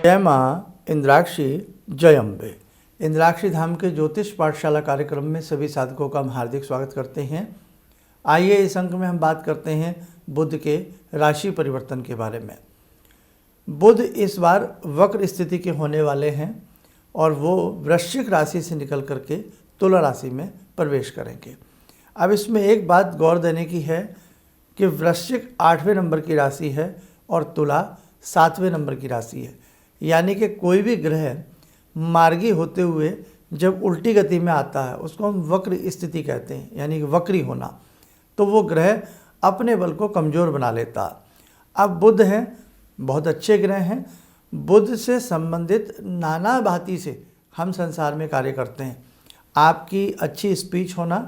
जय माँ इंद्राक्षी जय अम्बे। इंद्राक्षी धाम के ज्योतिष पाठशाला कार्यक्रम में सभी साधकों का हम हार्दिक स्वागत करते हैं। आइए इस अंक में हम बात करते हैं बुध के राशि परिवर्तन के बारे में। बुध इस बार वक्र स्थिति के होने वाले हैं और वो वृश्चिक राशि से निकल करके तुला राशि में प्रवेश करेंगे। अब इसमें एक बात गौर देने की है कि वृश्चिक 8वें नंबर की राशि है और तुला 7वें नंबर की राशि है, यानी कि कोई भी ग्रह मार्गी होते हुए जब उल्टी गति में आता है उसको हम वक्र स्थिति कहते हैं, यानी कि वक्री होना। तो वो ग्रह अपने बल को कमज़ोर बना लेता है। अब बुध हैं, बहुत अच्छे ग्रह हैं। बुध से संबंधित नाना भांति से हम संसार में कार्य करते हैं। आपकी अच्छी स्पीच होना,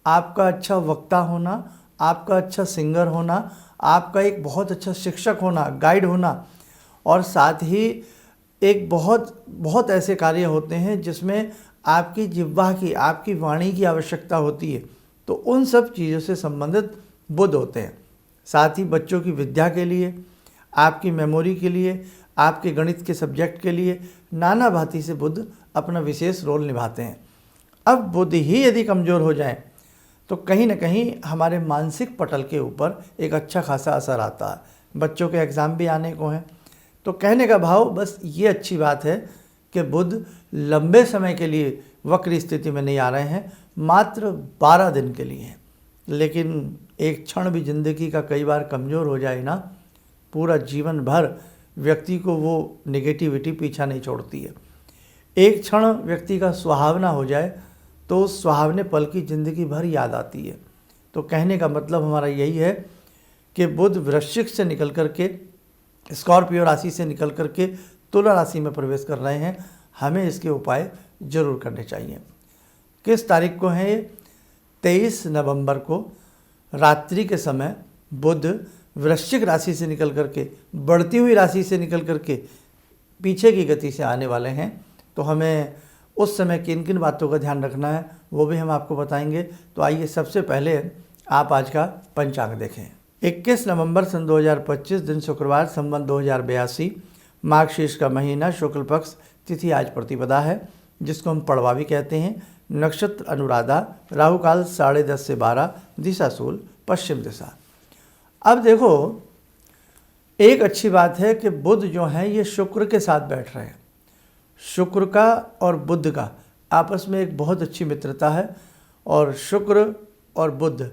आपका अच्छा वक्ता होना, आपका अच्छा सिंगर होना, आपका एक बहुत अच्छा शिक्षक होना, गाइड होना, और साथ ही एक बहुत ऐसे कार्य होते हैं जिसमें आपकी जिह्वा की, आपकी वाणी की आवश्यकता होती है। तो उन सब चीज़ों से संबंधित बुध होते हैं। साथ ही बच्चों की विद्या के लिए, आपकी मेमोरी के लिए, आपके गणित के सब्जेक्ट के लिए नाना भांति से बुध अपना विशेष रोल निभाते हैं। अब बुध ही यदि कमज़ोर हो जाए तो कहीं ना कहीं हमारे मानसिक पटल के ऊपर एक अच्छा खासा असर आता है। बच्चों के एग्ज़ाम भी आने को हैं, तो कहने का भाव बस ये अच्छी बात है कि बुध लंबे समय के लिए वक्र स्थिति में नहीं आ रहे हैं, मात्र 12 दिन के लिए हैं। लेकिन एक क्षण भी जिंदगी का कई बार कमज़ोर हो जाए ना, पूरा जीवन भर व्यक्ति को वो नेगेटिविटी पीछा नहीं छोड़ती है। एक क्षण व्यक्ति का सुहावना हो जाए तो उस सुहावने पल की ज़िंदगी भर याद आती है। तो कहने का मतलब हमारा यही है कि बुध वृश्चिक से निकल करके, स्कॉर्पियो राशि से निकल करके तुला राशि में प्रवेश कर रहे हैं। हमें इसके उपाय जरूर करने चाहिए। किस तारीख को है ये? 23 नवंबर को रात्रि के समय बुध वृश्चिक राशि से निकल करके, बढ़ती हुई राशि से निकल करके पीछे की गति से आने वाले हैं। तो हमें उस समय किन किन बातों का ध्यान रखना है वो भी हम आपको बताएंगे। तो आइए सबसे पहले आप आज का पंचांग देखें। 21 नवंबर सन 2025 दिन शुक्रवार, संवत 2082, माघ शीर्ष का महीना, शुक्ल पक्ष, तिथि आज प्रतिपदा है जिसको हम पड़वा भी कहते हैं। नक्षत्र अनुराधा, राहु काल 10:30 से 12, दिशा शूल पश्चिम दिशा। अब देखो, एक अच्छी बात है कि बुध जो है ये शुक्र के साथ बैठ रहे हैं। शुक्र का और बुध का आपस में एक बहुत अच्छी मित्रता है। और शुक्र और बुध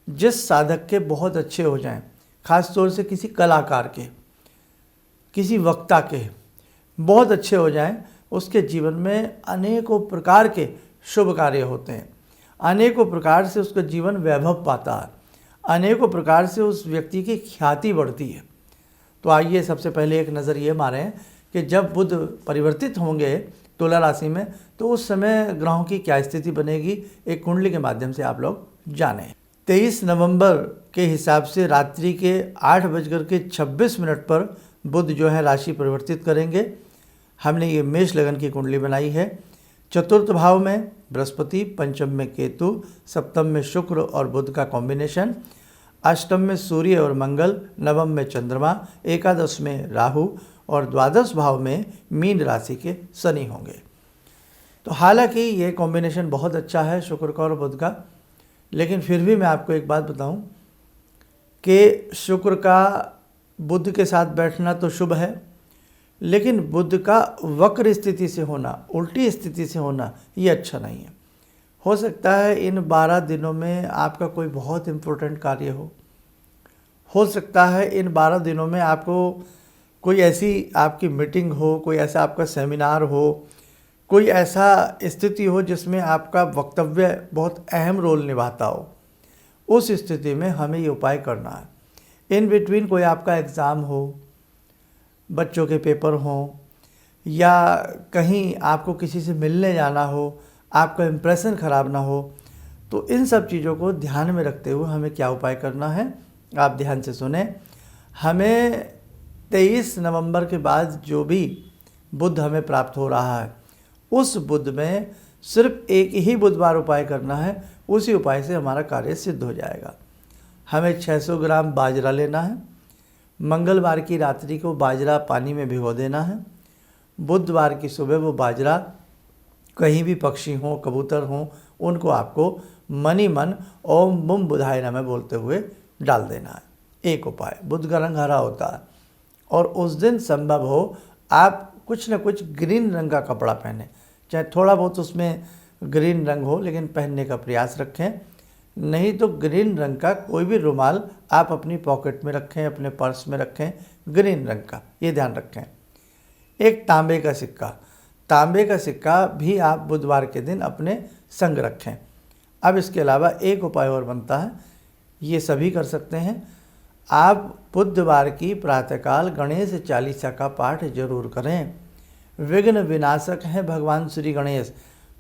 जिस साधक के बहुत अच्छे हो जाएं, ख़ास तौर से किसी कलाकार के, किसी वक्ता के बहुत अच्छे हो जाएं, उसके जीवन में अनेकों प्रकार के शुभ कार्य होते हैं। अनेकों प्रकार से उसका जीवन वैभव पाता है। अनेकों प्रकार से उस व्यक्ति की ख्याति बढ़ती है। तो आइए सबसे पहले एक नज़र ये मारें कि जब बुध परिवर्तित होंगे तुला राशि में तो उस समय ग्रहों की क्या स्थिति बनेगी, एक कुंडली के माध्यम से आप लोग जानें। 23 नवंबर के हिसाब से रात्रि के 8:26 पर बुध जो है राशि परिवर्तित करेंगे। हमने ये मेष लगन की कुंडली बनाई है। चतुर्थ भाव में बृहस्पति, पंचम में केतु, सप्तम में शुक्र और बुध का कॉम्बिनेशन, अष्टम में सूर्य और मंगल, नवम में चंद्रमा, एकादश में राहु और द्वादश भाव में मीन राशि के शनि होंगे। तो हालांकि ये कॉम्बिनेशन बहुत अच्छा है शुक्र का और बुध का, लेकिन फिर भी मैं आपको एक बात बताऊं कि शुक्र का बुध के साथ बैठना तो शुभ है, लेकिन बुध का वक्र स्थिति से होना, उल्टी स्थिति से होना, ये अच्छा नहीं है। हो सकता है इन 12 दिनों में आपका कोई बहुत इम्पोर्टेंट कार्य हो सकता है इन 12 दिनों में आपको कोई ऐसी आपकी मीटिंग हो, कोई ऐसा आपका सेमिनार हो, कोई ऐसा स्थिति हो जिसमें आपका वक्तव्य बहुत अहम रोल निभाता हो। उस स्थिति में हमें ये उपाय करना है। इन बिटवीन कोई आपका एग्ज़ाम हो, बच्चों के पेपर हों, या कहीं आपको किसी से मिलने जाना हो, आपका इम्प्रेशन ख़राब ना हो, तो इन सब चीज़ों को ध्यान में रखते हुए हमें क्या उपाय करना है, आप ध्यान से सुने। हमें 23 नवंबर के बाद जो भी बुध हमें प्राप्त हो रहा है उस बुध में सिर्फ एक ही बुधवार उपाय करना है। उसी उपाय से हमारा कार्य सिद्ध हो जाएगा। हमें 600 ग्राम बाजरा लेना है। मंगलवार की रात्रि को बाजरा पानी में भिगो देना है बुधवार की सुबह वो बाजरा, कहीं भी पक्षी हों, कबूतर हों, उनको आपको मनी मन ओम बुम बुधाय नमः बोलते हुए डाल देना है। एक उपाय, बुध का रंग हरा होता है और उस दिन संभव हो आप कुछ न कुछ ग्रीन रंग का कपड़ा पहने, चाहे थोड़ा बहुत उसमें ग्रीन रंग हो लेकिन पहनने का प्रयास रखें। नहीं तो ग्रीन रंग का कोई भी रुमाल आप अपनी पॉकेट में रखें, अपने पर्स में रखें, ग्रीन रंग का, ये ध्यान रखें। एक तांबे का सिक्का, तांबे का सिक्का भी आप बुधवार के दिन अपने संग रखें। अब इसके अलावा एक उपाय और बनता है, ये सभी कर सकते हैं। आप बुधवार की प्रातःकाल गणेश चालीसा का पाठ जरूर करें। विघ्न विनाशक हैं भगवान श्री गणेश।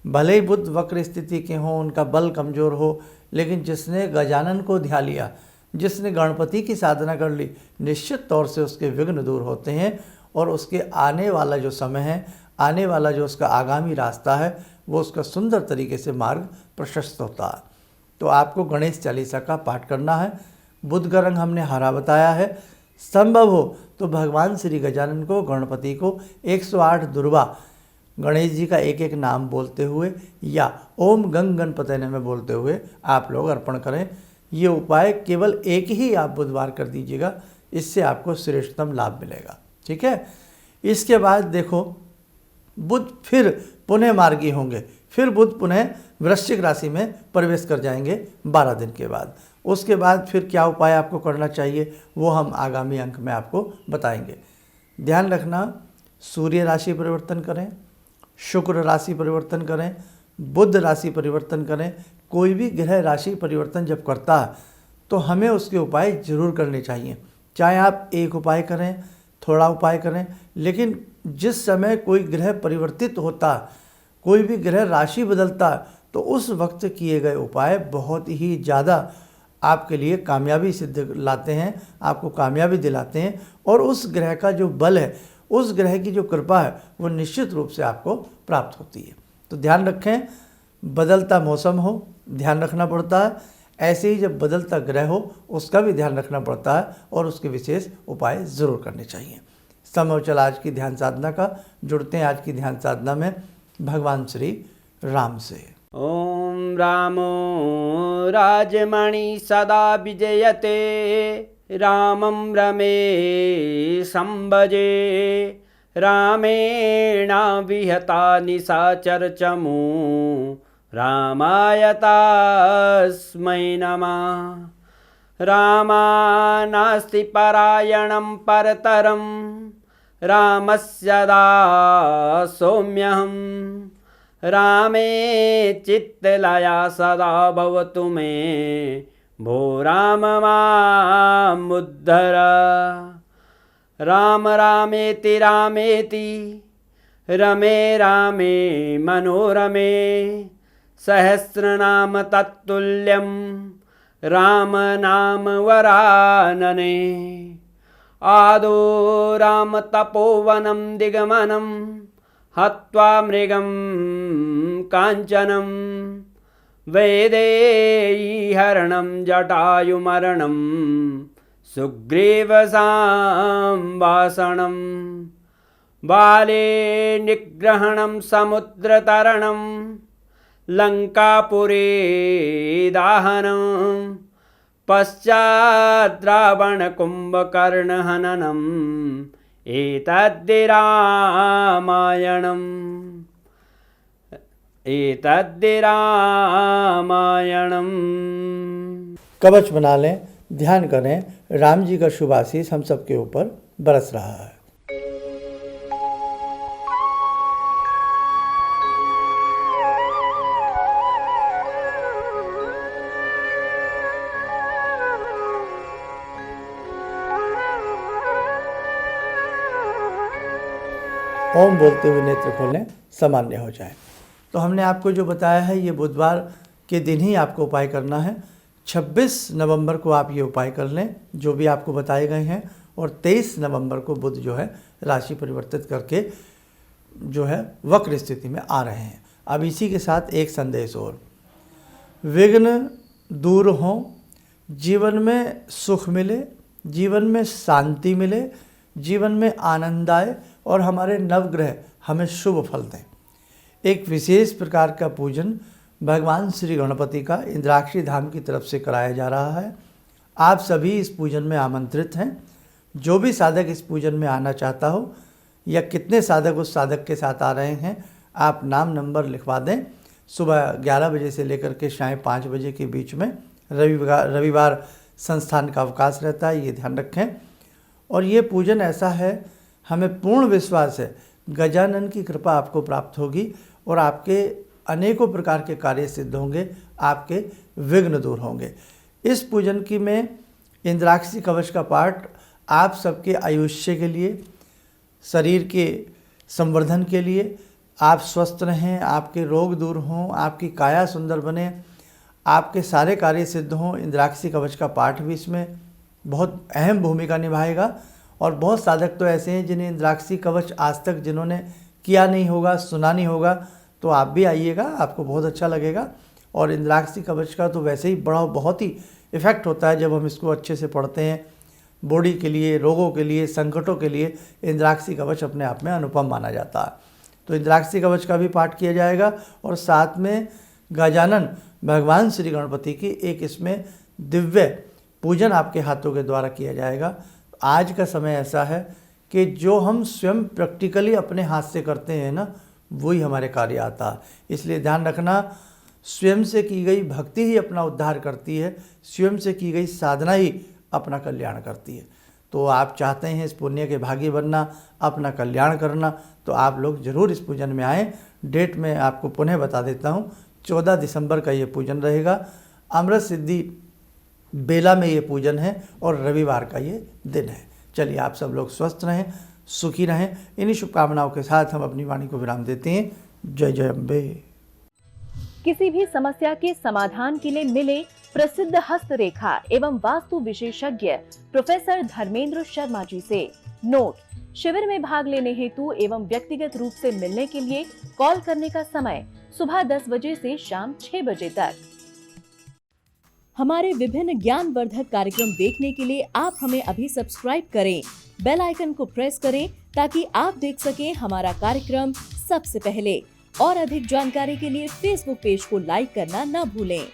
भले ही बुध वक्र स्थिति के हों, उनका बल कमज़ोर हो, लेकिन जिसने गजानन को ध्या लिया, जिसने गणपति की साधना कर ली, निश्चित तौर से उसके विघ्न दूर होते हैं और उसके आने वाला जो समय है, आने वाला जो उसका आगामी रास्ता है, वो उसका सुंदर तरीके से मार्ग प्रशस्त होता है। तो आपको गणेश चालीसा का पाठ करना है। बुध का रंग हमने हरा बताया है। संभव हो तो भगवान श्री गजानन को, गणपति को 108 दुर्वा गणेश जी का एक एक नाम बोलते हुए या ओम गंग गणपतये नमः बोलते हुए आप लोग अर्पण करें। ये उपाय केवल एक ही आप बुधवार कर दीजिएगा, इससे आपको श्रेष्ठतम लाभ मिलेगा। ठीक है। इसके बाद देखो, बुध फिर पुनः मार्गी होंगे, फिर बुध पुनः वृश्चिक राशि में प्रवेश कर जाएंगे 12 दिन के बाद। उसके बाद फिर क्या उपाय आपको करना चाहिए वो हम आगामी अंक में आपको बताएंगे। ध्यान रखना, सूर्य राशि परिवर्तन करें, शुक्र राशि परिवर्तन करें, बुध राशि परिवर्तन करें। कोई भी ग्रह राशि परिवर्तन जब करता है तो हमें उसके उपाय जरूर करने चाहिए। चाहे आप एक उपाय करें, थोड़ा उपाय करें, लेकिन जिस समय कोई ग्रह परिवर्तित होता है, कोई भी ग्रह राशि बदलता है, तो उस वक्त किए गए उपाय बहुत ही ज़्यादा आपके लिए कामयाबी सिद्ध लाते हैं, आपको कामयाबी दिलाते हैं और उस ग्रह का जो बल है, उस ग्रह की जो कृपा है, वो निश्चित रूप से आपको प्राप्त होती है। तो ध्यान रखें, बदलता मौसम हो, ध्यान रखना पड़ता है। ऐसे ही जब बदलता ग्रह हो, उसका भी ध्यान रखना पड़ता है और उसके विशेष उपाय ज़रूर करने चाहिए। समय चला आज की ध्यान साधना का। जुड़ते हैं आज की ध्यान साधना में भगवान श्री राम से। ओम रामो राजमणि सदा विजयते, रामं रमे संभजे, रामेण विहता निशाचरचमू, रामाय तस्मै नमः। रामानास्ति परायणं परतरं, रामस्य दासोऽम्यहम्। रामे चित्तलया सदा भवतु मे, भो राम मामुद्धर। राम रामेति रामेति, रमे रामे मनोरमे, सहस्रनाम तत्तुल्यं, राम नाम वरानने। आदो राम तपोवनं दिगमनं, हत्वा मृगं काञ्चनं, वैदेहीहरणं जटायुमरणं, सुग्रीवसंभाषणं, बाले निग्रहणं समुद्रतरणं, लङ्कापुरे दाहनं, पश्चात् रावणकुम्भकर्णहननम्, एतद्धि रामायणम्, एतद्धि रामायणम्। कवच बना लें, ध्यान करें, राम जी का शुभ आशीष हम सबके ऊपर बरस रहा है। ओम बोलते हुए नेत्र खोलें, सामान्य हो जाए। तो हमने आपको जो बताया है, ये बुधवार के दिन ही आपको उपाय करना है। 26 नवंबर को आप ये उपाय कर लें जो भी आपको बताए गए हैं, और 23 नवंबर को बुध जो है राशि परिवर्तित करके जो है वक्र स्थिति में आ रहे हैं। अब इसी के साथ एक संदेश और, विघ्न दूर हों, जीवन में सुख मिले, जीवन में शांति मिले, जीवन में आनंद आए और हमारे नवग्रह हमें शुभ फल दें। एक विशेष प्रकार का पूजन भगवान श्री गणपति का इंद्राक्षी धाम की तरफ से कराया जा रहा है। आप सभी इस पूजन में आमंत्रित हैं। जो भी साधक इस पूजन में आना चाहता हो या कितने साधक उस साधक के साथ आ रहे हैं, आप नाम नंबर लिखवा दें। सुबह 11 बजे से लेकर के शाम 5 बजे के बीच में, रविवार संस्थान का अवकाश रहता है, ये ध्यान रखें। और ये पूजन ऐसा है, हमें पूर्ण विश्वास है गजानन की कृपा आपको प्राप्त होगी और आपके अनेकों प्रकार के कार्य सिद्ध होंगे, आपके विघ्न दूर होंगे। इस पूजन की में इंद्राक्षी कवच का पाठ आप सबके आयुष्य के लिए, शरीर के संवर्धन के लिए, आप स्वस्थ रहें, आपके रोग दूर हों, आपकी काया सुंदर बने, आपके सारे कार्य सिद्ध हों। इंद्राक्षी कवच का पाठ भी इसमें बहुत अहम भूमिका निभाएगा। और बहुत साधक तो ऐसे हैं जिन्हें इंद्राक्षी कवच आज तक जिन्होंने किया नहीं होगा, सुना नहीं होगा, तो आप भी आइएगा, आपको बहुत अच्छा लगेगा। और इंद्राक्षी कवच का तो वैसे ही बहुत ही इफ़ेक्ट होता है जब हम इसको अच्छे से पढ़ते हैं। बॉडी के लिए, रोगों के लिए, संकटों के लिए इंद्राक्षी कवच अपने आप में अनुपम माना जाता है। तो इंद्राक्षी कवच का भी पाठ किया जाएगा और साथ में गजानन भगवान श्री गणपति की एक इसमें दिव्य पूजन आपके हाथों के द्वारा किया जाएगा। आज का समय ऐसा है कि जो हम स्वयं प्रैक्टिकली अपने हाथ से करते हैं ना, वही हमारे कार्य आता है। इसलिए ध्यान रखना, स्वयं से की गई भक्ति ही अपना उद्धार करती है, स्वयं से की गई साधना ही अपना कल्याण करती है। तो आप चाहते हैं इस पुण्य के भागी बनना, अपना कल्याण करना, तो आप लोग जरूर इस पूजन में आएँ। डेट मैं आपको पुनः बता देता हूँ, 14 दिसंबर का ये पूजन रहेगा। अमृत सिद्धि बेला में ये पूजन है और रविवार का ये दिन है। चलिए, आप सब लोग स्वस्थ रहें, सुखी रहें। इन्हीं शुभकामनाओं के साथ हम अपनी वाणी को विराम देते हैं। जय जय अम्बे। किसी भी समस्या के समाधान के लिए मिले प्रसिद्ध हस्तरेखा एवं वास्तु विशेषज्ञ प्रोफेसर धर्मेंद्र शर्मा जी से। नोट: शिविर में भाग लेने हेतु एवं व्यक्तिगत रूप से मिलने के लिए कॉल करने का समय सुबह 10 बजे से शाम 6 बजे तक। हमारे विभिन्न ज्ञानवर्धक कार्यक्रम देखने के लिए आप हमें अभी सब्सक्राइब करें, बेल आइकन को प्रेस करें ताकि आप देख सकें हमारा कार्यक्रम सबसे पहले। और अधिक जानकारी के लिए फेसबुक पेज को लाइक करना न भूलें।